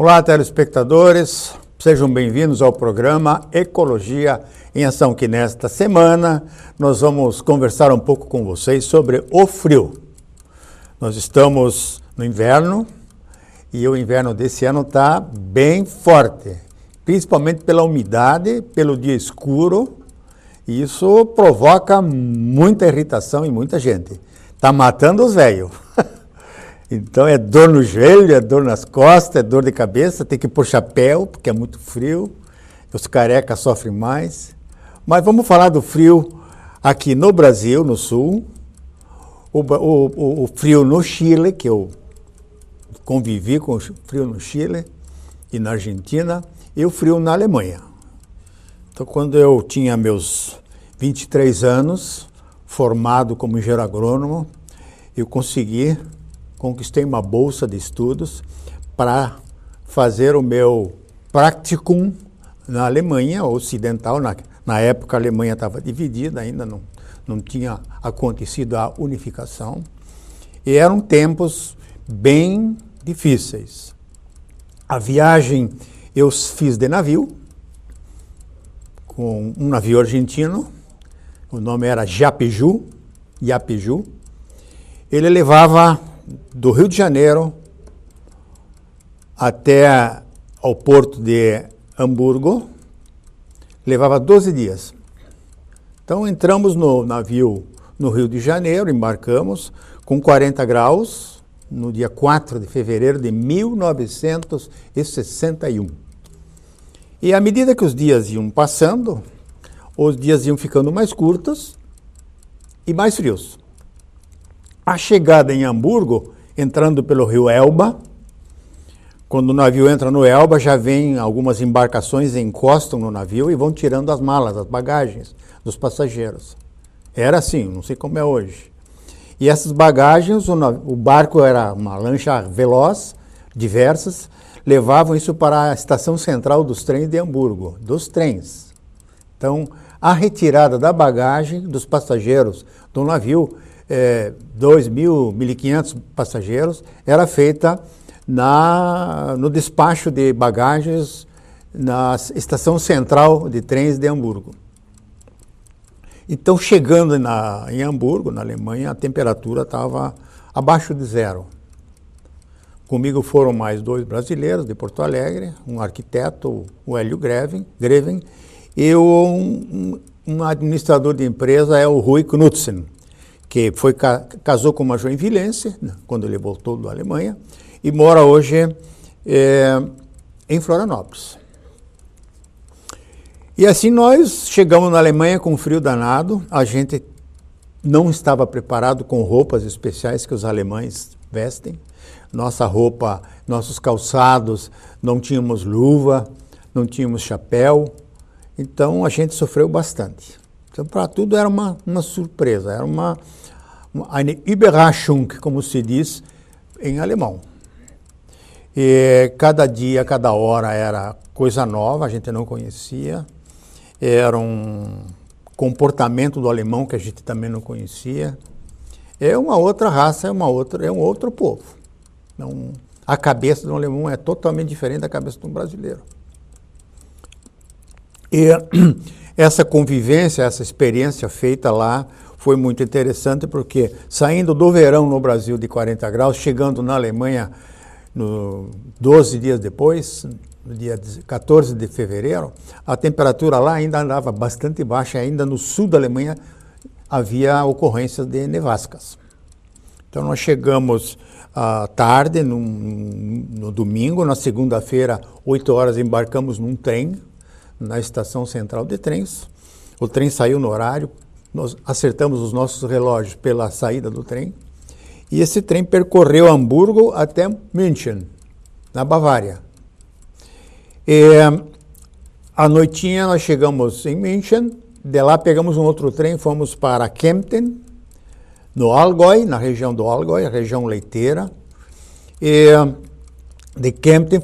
Olá, telespectadores, sejam bem-vindos ao programa Ecologia em Ação, que nesta semana nós vamos conversar um pouco com vocês sobre o frio. Nós estamos no inverno e o inverno desse ano está bem forte, principalmente pela umidade, pelo dia escuro, e isso provoca muita irritação em muita gente. Está matando os velhos. Então é dor no joelho, é dor nas costas, é dor de cabeça, tem que pôr chapéu, porque é muito frio, os carecas sofrem mais. Mas vamos falar do frio aqui no Brasil, no sul, o frio no Chile, que eu convivi com o frio no Chile e na Argentina, e o frio na Alemanha. Então, quando eu tinha meus 23 anos, formado como engenheiro agrônomo, eu conquistei uma bolsa de estudos para fazer o meu practicum na Alemanha Ocidental. Na época a Alemanha estava dividida, ainda não tinha acontecido a unificação. E eram tempos bem difíceis. A viagem eu fiz de navio, com um navio argentino, o nome era Yapeyú. Ele levava do Rio de Janeiro até ao porto de Hamburgo, levava 12 dias. Então entramos no navio no Rio de Janeiro, embarcamos com 40 graus no dia 4 de fevereiro de 1961. E à medida que os dias iam passando, os dias iam ficando mais curtos e mais frios. A chegada em Hamburgo, entrando pelo rio Elba, quando o navio entra no Elba, já vem algumas embarcações, encostam no navio e vão tirando as malas, as bagagens dos passageiros. Era assim, não sei como é hoje. E essas bagagens, o barco era uma lancha veloz, diversas, levavam isso para a estação central dos trens de Hamburgo, dos trens. Então, a retirada da bagagem dos passageiros do navio, 2.000, 1.500 passageiros, era feita no despacho de bagagens na estação central de trens de Hamburgo. Então, chegando em Hamburgo, na Alemanha, a temperatura estava abaixo de zero. Comigo foram mais 2 brasileiros de Porto Alegre, um arquiteto, o Hélio Greven, e um administrador de empresa, é o Rui Knudsen, que casou com uma joinvilense, quando ele voltou da Alemanha, e mora hoje em Florianópolis. E assim nós chegamos na Alemanha com frio danado, a gente não estava preparado com roupas especiais que os alemães vestem, nossa roupa, nossos calçados, não tínhamos luva, não tínhamos chapéu, então a gente sofreu bastante. Então para tudo era uma surpresa, era uma Überraschung, como se diz em alemão. E cada dia, cada hora era coisa nova, a gente não conhecia. Era um comportamento do alemão que a gente também não conhecia. É uma outra raça, é um outro povo. Então, a cabeça do alemão é totalmente diferente da cabeça do brasileiro. E essa convivência, essa experiência feita lá foi muito interessante, porque saindo do verão no Brasil de 40 graus, chegando na Alemanha 12 dias depois, no dia 14 de fevereiro, a temperatura lá ainda andava bastante baixa, ainda no sul da Alemanha havia ocorrências de nevascas. Então nós chegamos à tarde, no domingo, na segunda-feira, 8 horas, embarcamos num trem, na estação central de trens. O trem saiu no horário, nós acertamos os nossos relógios pela saída do trem, e esse trem percorreu Hamburgo até München, na Bavária. E à noitinha nós chegamos em München, de lá pegamos um outro trem, fomos para Kempten, no Allgäu, na região do Allgäu, a região leiteira. E de Kempten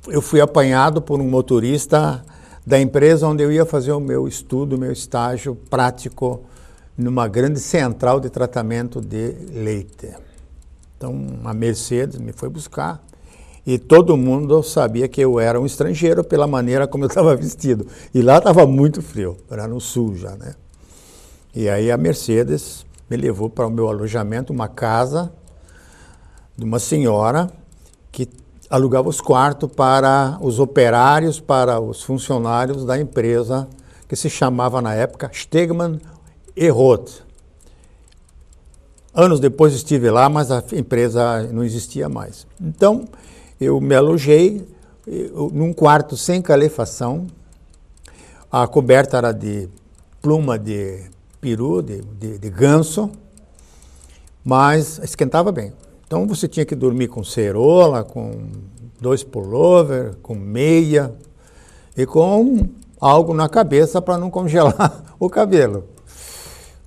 eu fui apanhado por um motorista da empresa onde eu ia fazer o meu estudo, meu estágio prático numa grande central de tratamento de leite. Então, a Mercedes me foi buscar e todo mundo sabia que eu era um estrangeiro pela maneira como eu estava vestido. E lá estava muito frio, era no sul já, né? E aí a Mercedes me levou para o meu alojamento, uma casa de uma senhora que alugava os quartos para os operários, para os funcionários da empresa que se chamava na época Stegmann e Roth. Anos depois estive lá, mas a empresa não existia mais. Então, eu me alojei num quarto sem calefação. A coberta era de pluma de peru, de ganso, mas esquentava bem. Então, você tinha que dormir com cerola, com 2 pullover, com meia e com algo na cabeça para não congelar o cabelo.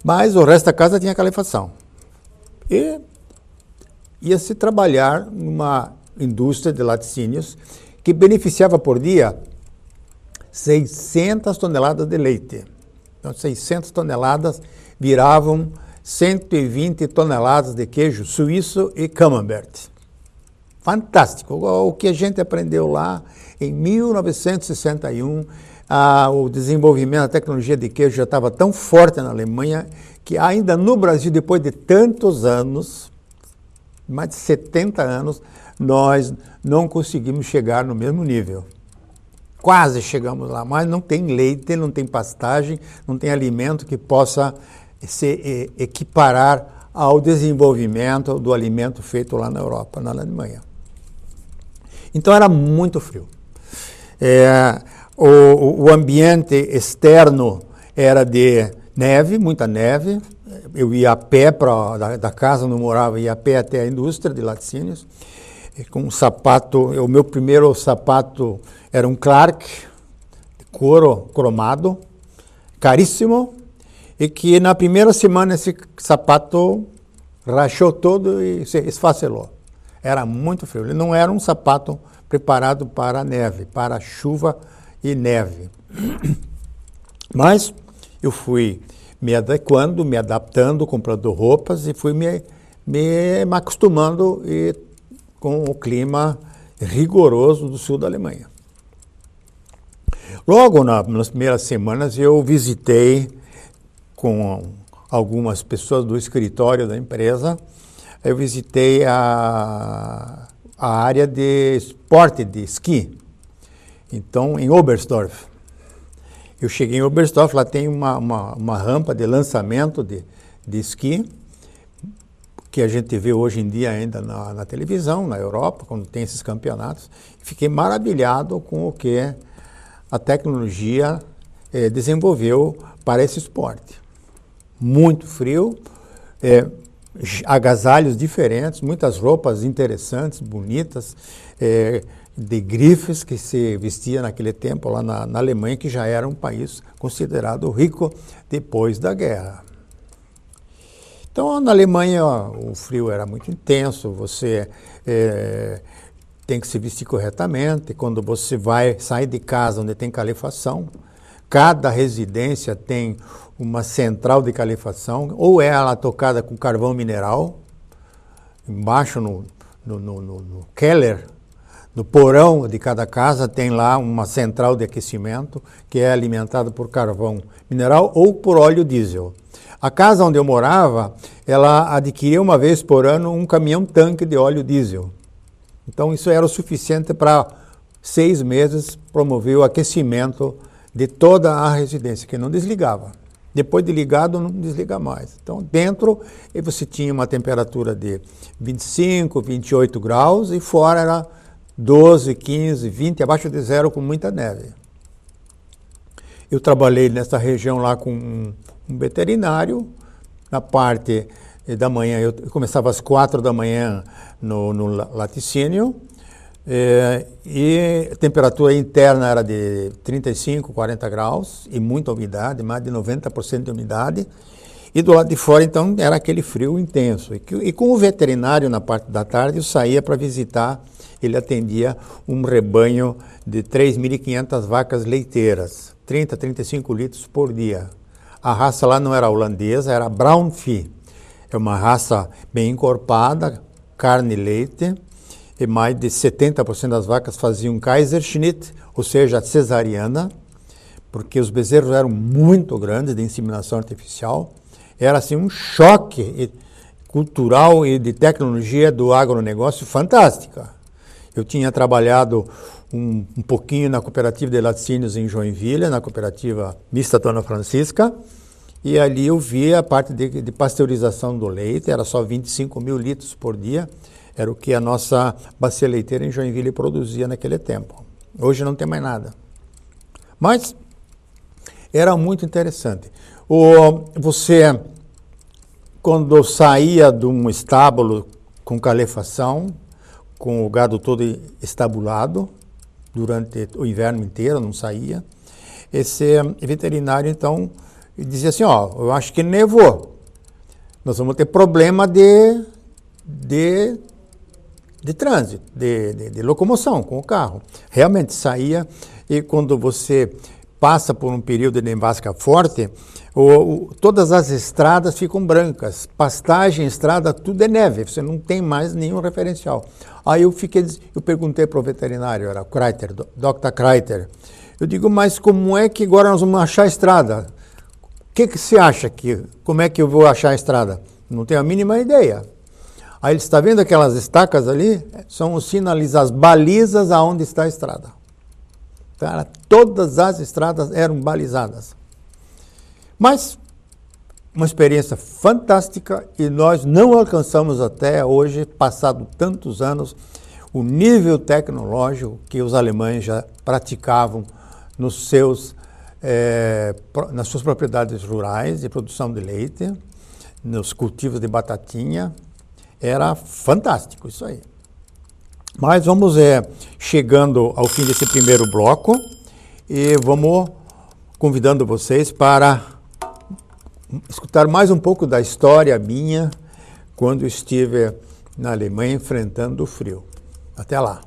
Mas o resto da casa tinha calefação. E ia-se trabalhar numa indústria de laticínios que beneficiava por dia 600 toneladas de leite. Então, 600 toneladas viravam 120 toneladas de queijo suíço e camembert. Fantástico! O que a gente aprendeu lá em 1961, o desenvolvimento da tecnologia de queijo já estava tão forte na Alemanha que ainda no Brasil, depois de tantos anos, mais de 70 anos, nós não conseguimos chegar no mesmo nível. Quase chegamos lá, mas não tem leite, não tem pastagem, não tem alimento que possa se equiparar ao desenvolvimento do alimento feito lá na Europa, na Alemanha. Então era muito frio. O ambiente externo era de neve, muita neve. Eu ia a pé da casa onde eu morava, ia a pé até a indústria de laticínios, com um sapato. O meu primeiro sapato era um Clark, de couro cromado, caríssimo, e que na primeira semana esse sapato rachou todo e se esfacelou. Era muito frio. Ele não era um sapato preparado para a neve, para chuva e neve. Mas eu fui me adequando, me adaptando, comprando roupas e fui me acostumando com o clima rigoroso do sul da Alemanha. Logo nas primeiras semanas eu visitei com algumas pessoas do escritório da empresa, eu visitei a área de esporte, de esqui. Então, em Oberstdorf. Eu cheguei em Oberstdorf, lá tem uma rampa de lançamento de esqui, que a gente vê hoje em dia ainda na televisão, na Europa, quando tem esses campeonatos. Fiquei maravilhado com o que a tecnologia desenvolveu para esse esporte. Muito frio, agasalhos diferentes, muitas roupas interessantes, bonitas, de grifes que se vestia naquele tempo lá na Alemanha, que já era um país considerado rico depois da guerra. Então, na Alemanha, o frio era muito intenso, você tem que se vestir corretamente. Quando você vai sair de casa onde tem calefação, cada residência tem uma central de calefação, ou é ela tocada com carvão mineral, embaixo no keller, no porão de cada casa tem lá uma central de aquecimento que é alimentada por carvão mineral ou por óleo diesel. A casa onde eu morava, ela adquiria uma vez por ano um caminhão-tanque de óleo diesel. Então isso era o suficiente para 6 meses promover o aquecimento de toda a residência, que não desligava. Depois de ligado, não desliga mais. Então, dentro, você tinha uma temperatura de 25, 28 graus e fora era 12, 15, 20, abaixo de zero, com muita neve. Eu trabalhei nessa região lá com um veterinário. Na parte da manhã, eu começava às 4 da manhã no laticínio. E a temperatura interna era de 35, 40 graus e muita umidade, mais de 90% de umidade. E do lado de fora, então, era aquele frio intenso. E com o veterinário, na parte da tarde, eu saía para visitar. Ele atendia um rebanho de 3.500 vacas leiteiras, 30, 35 litros por dia. A raça lá não era holandesa, era Brown Vieh. É uma raça bem encorpada, carne e leite. e mais de 70% das vacas faziam Kaiserschnitt, ou seja, cesariana, porque os bezerros eram muito grandes de inseminação artificial. Era assim um choque cultural e de tecnologia do agronegócio fantástica. Eu tinha trabalhado um pouquinho na cooperativa de laticínios em Joinville, na cooperativa mista Dona Francisca, e ali eu vi a parte de pasteurização do leite, era só 25 mil litros por dia, era o que a nossa bacia leiteira em Joinville produzia naquele tempo. Hoje não tem mais nada. Mas era muito interessante. Você, quando saía de um estábulo com calefação, com o gado todo estabulado, durante o inverno inteiro, não saía, esse veterinário, então, dizia assim, eu acho que nevou. Nós vamos ter problema de trânsito, de locomoção com o carro. Realmente saía, e quando você passa por um período de nevasca forte, todas as estradas ficam brancas, pastagem, estrada, tudo é neve, você não tem mais nenhum referencial. Aí eu perguntei para o veterinário, era o Kreiter, Dr. Kreiter, eu digo, mas como é que agora nós vamos achar a estrada? O que você acha como é que eu vou achar a estrada? Não tenho a mínima ideia. Aí ele está vendo aquelas estacas ali? São as balizas aonde está a estrada. Então, todas as estradas eram balizadas. Mas, uma experiência fantástica, e nós não alcançamos até hoje, passado tantos anos, o nível tecnológico que os alemães já praticavam nas suas propriedades rurais de produção de leite, nos cultivos de batatinha. Era fantástico isso aí. Mas vamos chegando ao fim desse primeiro bloco e vamos convidando vocês para escutar mais um pouco da história minha quando estive na Alemanha enfrentando o frio. Até lá.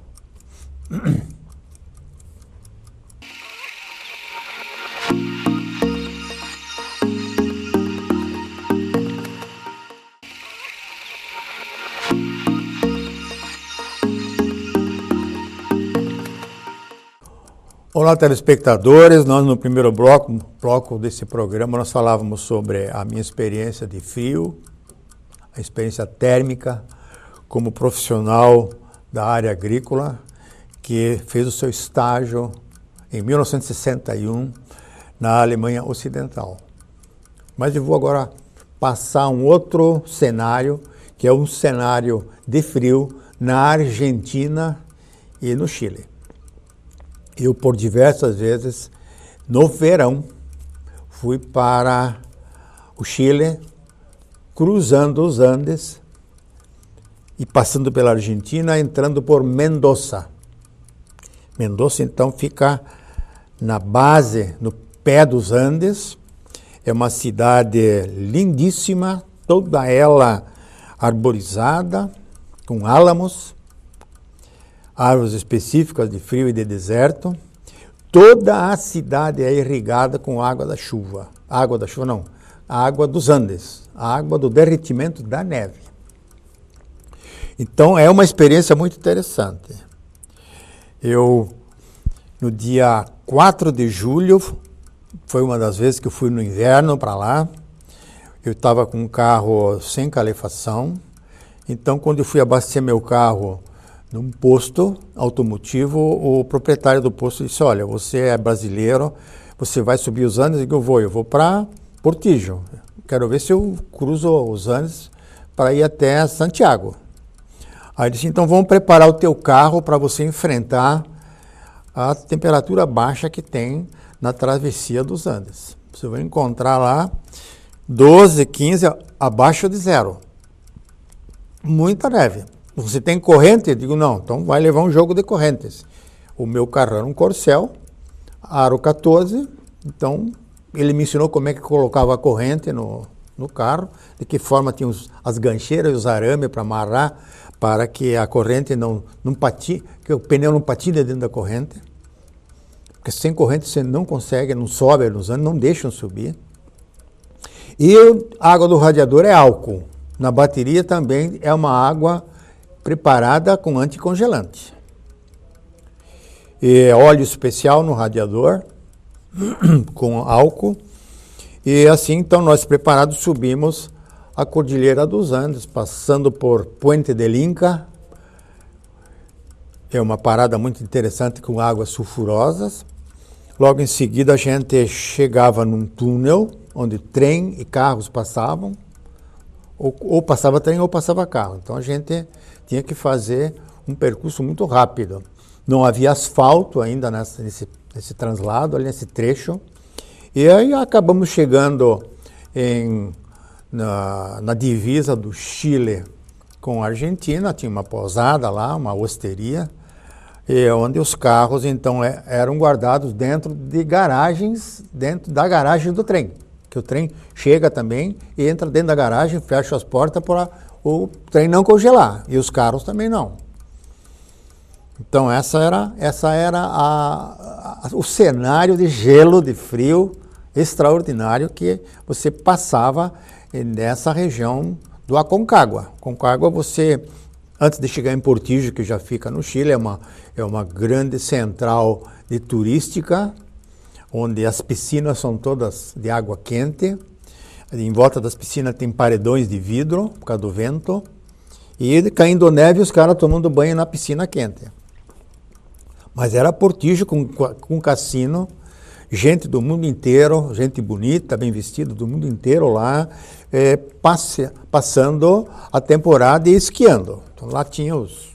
Olá, telespectadores. Nós, no primeiro bloco desse programa, nós falávamos sobre a minha experiência de frio, a experiência térmica como profissional da área agrícola, que fez o seu estágio em 1961 na Alemanha Ocidental. Mas eu vou agora passar um outro cenário, que é um cenário de frio na Argentina e no Chile. Eu, por diversas vezes, no verão, fui para o Chile, cruzando os Andes e passando pela Argentina, entrando por Mendoza. Mendoza, então, fica na base, no pé dos Andes. É uma cidade lindíssima, toda ela arborizada, com álamos, árvores específicas de frio e de deserto. Toda a cidade é irrigada com água da chuva. Água da chuva não, a água dos Andes, a água do derretimento da neve. Então é uma experiência muito interessante. Eu, no dia 4 de julho, foi uma das vezes que eu fui no inverno para lá, eu estava com um carro sem calefação, então quando eu fui abastecer meu carro num posto automotivo, o proprietário do posto disse, olha, você é brasileiro, você vai subir os Andes? Eu vou para Portillo, quero ver se eu cruzo os Andes para ir até Santiago. Aí ele disse, então vamos preparar o teu carro para você enfrentar a temperatura baixa que tem na travessia dos Andes. Você vai encontrar lá 12, 15, abaixo de zero. Muita neve. Você tem corrente? Eu digo, não, então vai levar um jogo de correntes. O meu carro era um Corcel, aro 14, então ele me ensinou como é que colocava a corrente no carro, de que forma tinha as gancheiras e os arames para amarrar, para que a corrente não patine, que o pneu não patine dentro da corrente. Porque sem corrente você não consegue, não sobe nos anos, não deixam subir. E a água do radiador é álcool. Na bateria também é uma água preparada com anticongelante. E óleo especial no radiador, com álcool. E assim, então, nós preparados subimos a Cordilheira dos Andes, passando por Puente del Inca. É uma parada muito interessante com águas sulfurosas. Logo em seguida, a gente chegava num túnel, onde trem e carros passavam. Ou passava trem ou passava carro. Então, a gente tinha que fazer um percurso muito rápido. Não havia asfalto ainda nesse translado, ali nesse trecho. E aí acabamos chegando na divisa do Chile com a Argentina. Tinha uma pousada lá, uma hosteria, onde os carros então eram guardados dentro de garagens, dentro da garagem do trem. Que o trem chega também e entra dentro da garagem, fecha as portas para o trem não congelar. E os carros também não. Então essa era o cenário de gelo, de frio extraordinário que você passava nessa região do Aconcagua. Aconcagua, você, antes de chegar em Portillo, que já fica no Chile, é uma grande central de turística, onde as piscinas são todas de água quente. Em volta das piscinas tem paredões de vidro, por causa do vento. E caindo neve, os caras tomando banho na piscina quente. Mas era Portillo com cassino, gente do mundo inteiro, gente bonita, bem vestida do mundo inteiro lá, passando a temporada e esquiando. Então lá tinha os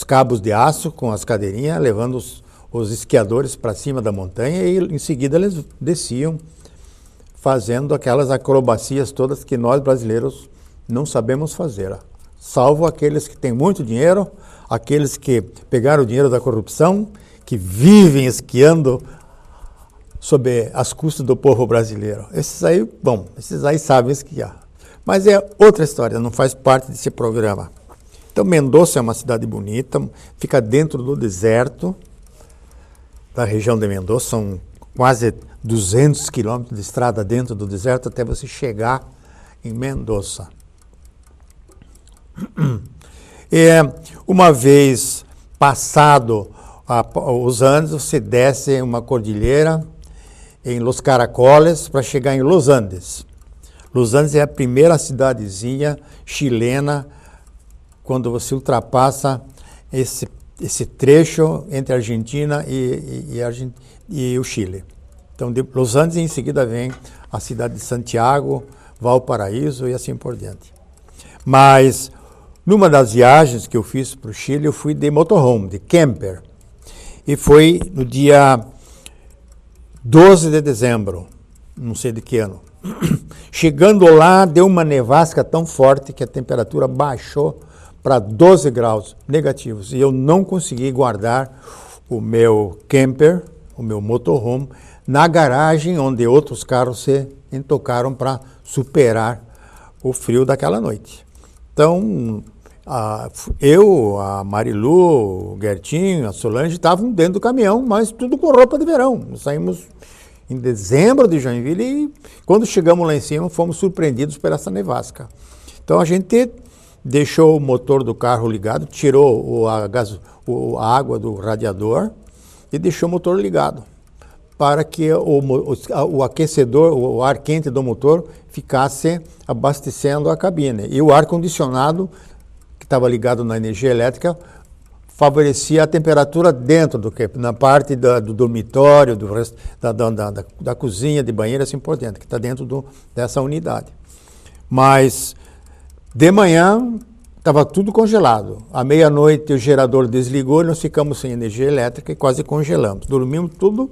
cabos de aço com as cadeirinhas, levando os esquiadores para cima da montanha e em seguida eles desciam, fazendo aquelas acrobacias todas que nós brasileiros não sabemos fazer. Salvo aqueles que têm muito dinheiro, aqueles que pegaram o dinheiro da corrupção, que vivem esquiando sob as custas do povo brasileiro. Esses aí sabem esquiar. Mas é outra história, não faz parte desse programa. Então, Mendoza é uma cidade bonita, fica dentro do deserto da região de Mendoza, são quase 200 quilômetros de estrada dentro do deserto até você chegar em Mendoza. Uma vez passado os Andes, você desce uma cordilheira em Los Caracoles para chegar em Los Andes. Los Andes é a primeira cidadezinha chilena quando você ultrapassa esse trecho entre a Argentina e o Chile. Então, de Los Andes, em seguida, vem a cidade de Santiago, Valparaíso e assim por diante. Mas, numa das viagens que eu fiz para o Chile, eu fui de motorhome, de camper. E foi no dia 12 de dezembro, não sei de que ano. Chegando lá, deu uma nevasca tão forte que a temperatura baixou para 12 graus negativos. E eu não consegui guardar o meu camper, o meu motorhome, na garagem onde outros carros se entocaram para superar o frio daquela noite. Então, eu, a Marilu, o Gertinho, a Solange estavam dentro do caminhão, mas tudo com roupa de verão. Nós saímos em dezembro de Joinville e quando chegamos lá em cima fomos surpreendidos por essa nevasca. Então a gente deixou o motor do carro ligado, tirou a água do radiador e deixou o motor ligado para que o aquecedor, o ar quente do motor ficasse abastecendo a cabine. E o ar-condicionado, que estava ligado na energia elétrica, favorecia a temperatura dentro na parte do dormitório, da cozinha, de banheiro, assim por dentro, que está dentro dessa unidade. Mas de manhã estava tudo congelado. À meia-noite o gerador desligou e nós ficamos sem energia elétrica e quase congelamos. Dormimos tudo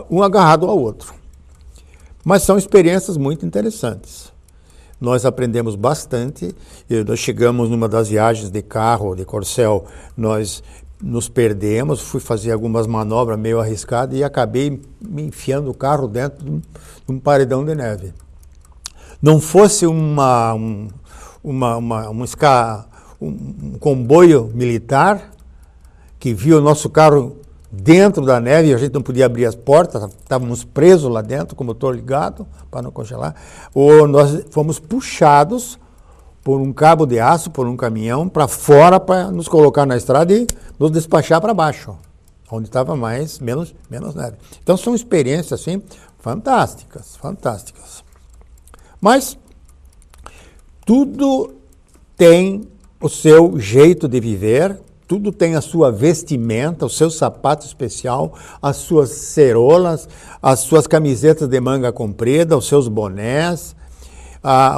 um agarrado ao outro. Mas são experiências muito interessantes. Nós aprendemos bastante. Nós chegamos numa das viagens de carro, de Corcel, nós nos perdemos, fui fazer algumas manobras meio arriscadas e acabei me enfiando o carro dentro de um paredão de neve. Não fosse um comboio militar que viu o nosso carro dentro da neve e a gente não podia abrir as portas, estávamos presos lá dentro com o motor ligado para não congelar, ou nós fomos puxados por um cabo de aço, por um caminhão, para fora, para nos colocar na estrada e nos despachar para baixo, onde estava menos neve. Então são experiências assim fantásticas, fantásticas. Mas tudo tem o seu jeito de viver, tudo tem a sua vestimenta, o seu sapato especial, as suas cerolas, as suas camisetas de manga comprida, os seus bonés,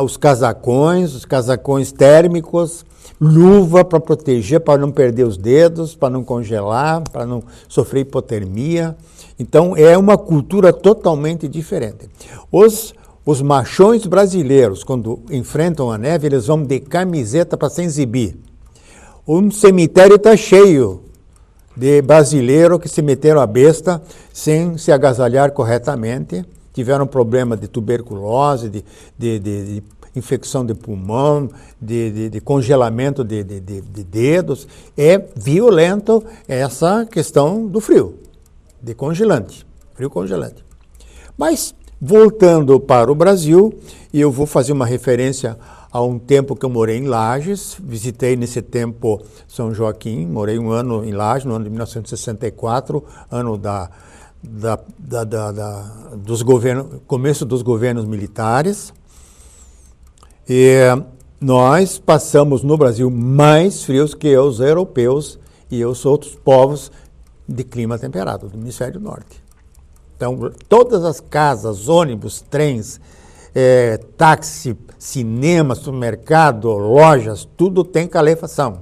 os casacões térmicos, luva para proteger, para não perder os dedos, para não congelar, para não sofrer hipotermia. Então, é uma cultura totalmente diferente. Os machões brasileiros, quando enfrentam a neve, eles vão de camiseta para se exibir. Um cemitério está cheio de brasileiros que se meteram a besta sem se agasalhar corretamente, tiveram problema de tuberculose, de infecção de pulmão, de congelamento de dedos. É violento essa questão do frio, de congelante, frio congelante. Mas, voltando para o Brasil, e eu vou fazer uma referência a um tempo que eu morei em Lages, visitei nesse tempo São Joaquim, morei um ano em Lages, no ano de 1964, ano começo dos governos militares. E nós passamos no Brasil mais frios que os europeus e os outros povos de clima temperado, do hemisfério norte. Então, todas as casas, ônibus, trens, táxi, cinema, supermercado, lojas, tudo tem calefação.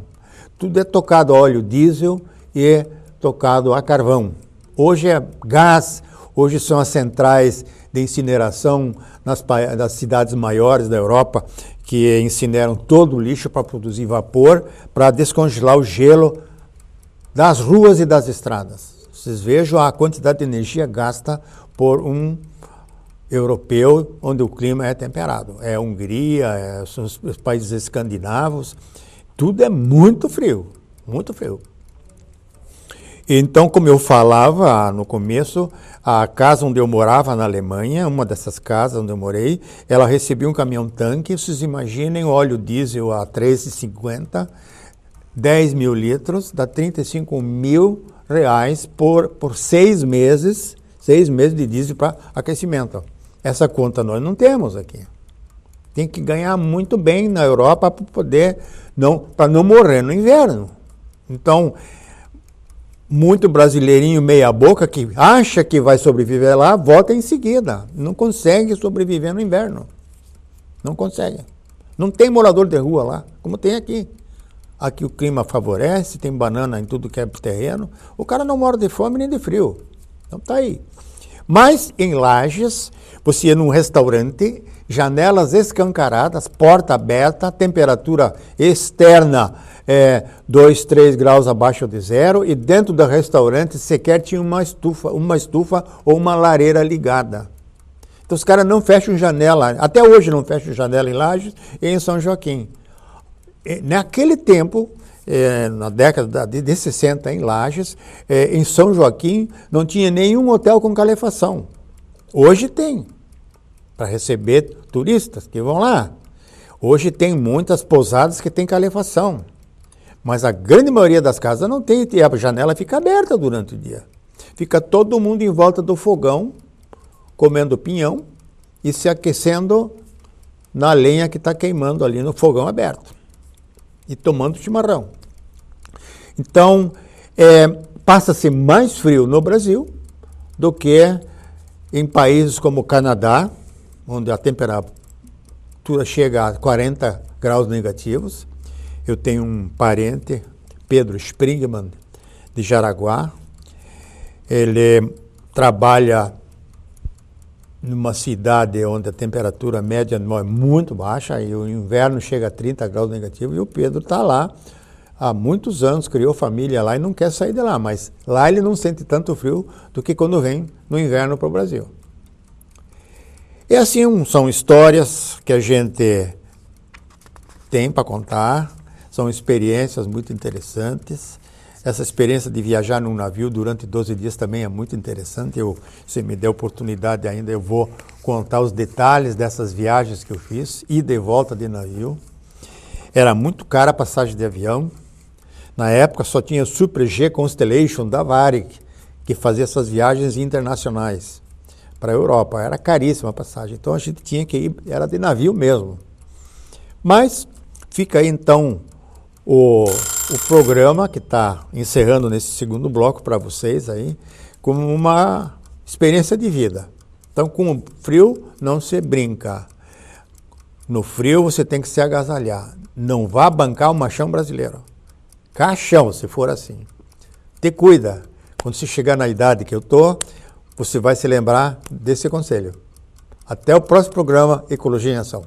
Tudo é tocado a óleo diesel e tocado a carvão. Hoje é gás, hoje são as centrais de incineração das cidades maiores da Europa, que incineram todo o lixo para produzir vapor, para descongelar o gelo das ruas e das estradas. Vocês vejam a quantidade de energia gasta por um europeu, onde o clima é temperado. É a Hungria, são os países escandinavos, tudo é muito frio, muito frio. Então, como eu falava no começo, a casa onde eu morava na Alemanha, uma dessas casas onde eu morei, ela recebia um caminhão-tanque, vocês imaginem, óleo diesel a R$ 13,50, 10 mil litros, dá R$35 mil por 6 meses de diesel para aquecimento. Essa conta nós não temos aqui. Tem que ganhar muito bem na Europa para não morrer no inverno. Então, muito brasileirinho meia boca que acha que vai sobreviver lá, volta em seguida. Não consegue sobreviver no inverno. Não consegue. Não tem morador de rua lá, como tem aqui. Aqui o clima favorece, tem banana em tudo que é terreno. O cara não mora de fome nem de frio. Então tá aí. Mas em Lages, você ia num restaurante, janelas escancaradas, porta aberta, temperatura externa 2, 3 graus abaixo de zero, e dentro do restaurante sequer tinha uma estufa ou uma lareira ligada. Então os caras não fecham janela, até hoje não fecham janela em Lages e em São Joaquim. Naquele tempo, na década de 60 em Lages, em São Joaquim, não tinha nenhum hotel com calefação. Hoje tem, para receber turistas que vão lá. Hoje tem muitas pousadas que têm calefação. Mas a grande maioria das casas não tem, e a janela fica aberta durante o dia. Fica todo mundo em volta do fogão, comendo pinhão e se aquecendo na lenha que está queimando ali no fogão aberto. E tomando chimarrão. Então, passa-se mais frio no Brasil do que em países como o Canadá, onde a temperatura chega a 40 graus negativos. Eu tenho um parente, Pedro Springman, de Jaraguá. Ele trabalha numa cidade onde a temperatura média é muito baixa e o inverno chega a 30 graus negativos, e o Pedro está lá há muitos anos, criou família lá e não quer sair de lá, mas lá ele não sente tanto frio do que quando vem no inverno para o Brasil. E assim são histórias que a gente tem para contar, são experiências muito interessantes. Essa experiência de viajar num navio durante 12 dias também é muito interessante. Se me der oportunidade ainda, eu vou contar os detalhes dessas viagens que eu fiz, ida e volta de navio. Era muito cara a passagem de avião. Na época só tinha o Super G Constellation da Varig, que fazia essas viagens internacionais para a Europa. Era caríssima a passagem, então a gente tinha que ir, era de navio mesmo. Mas fica aí então o programa que está encerrando nesse segundo bloco para vocês aí, como uma experiência de vida. Então, com o frio não se brinca. No frio você tem que se agasalhar. Não vá bancar o machão brasileiro. Caixão, se for assim. Te cuida. Quando você chegar na idade que eu tô, você vai se lembrar desse conselho. Até o próximo programa Ecologia em Ação.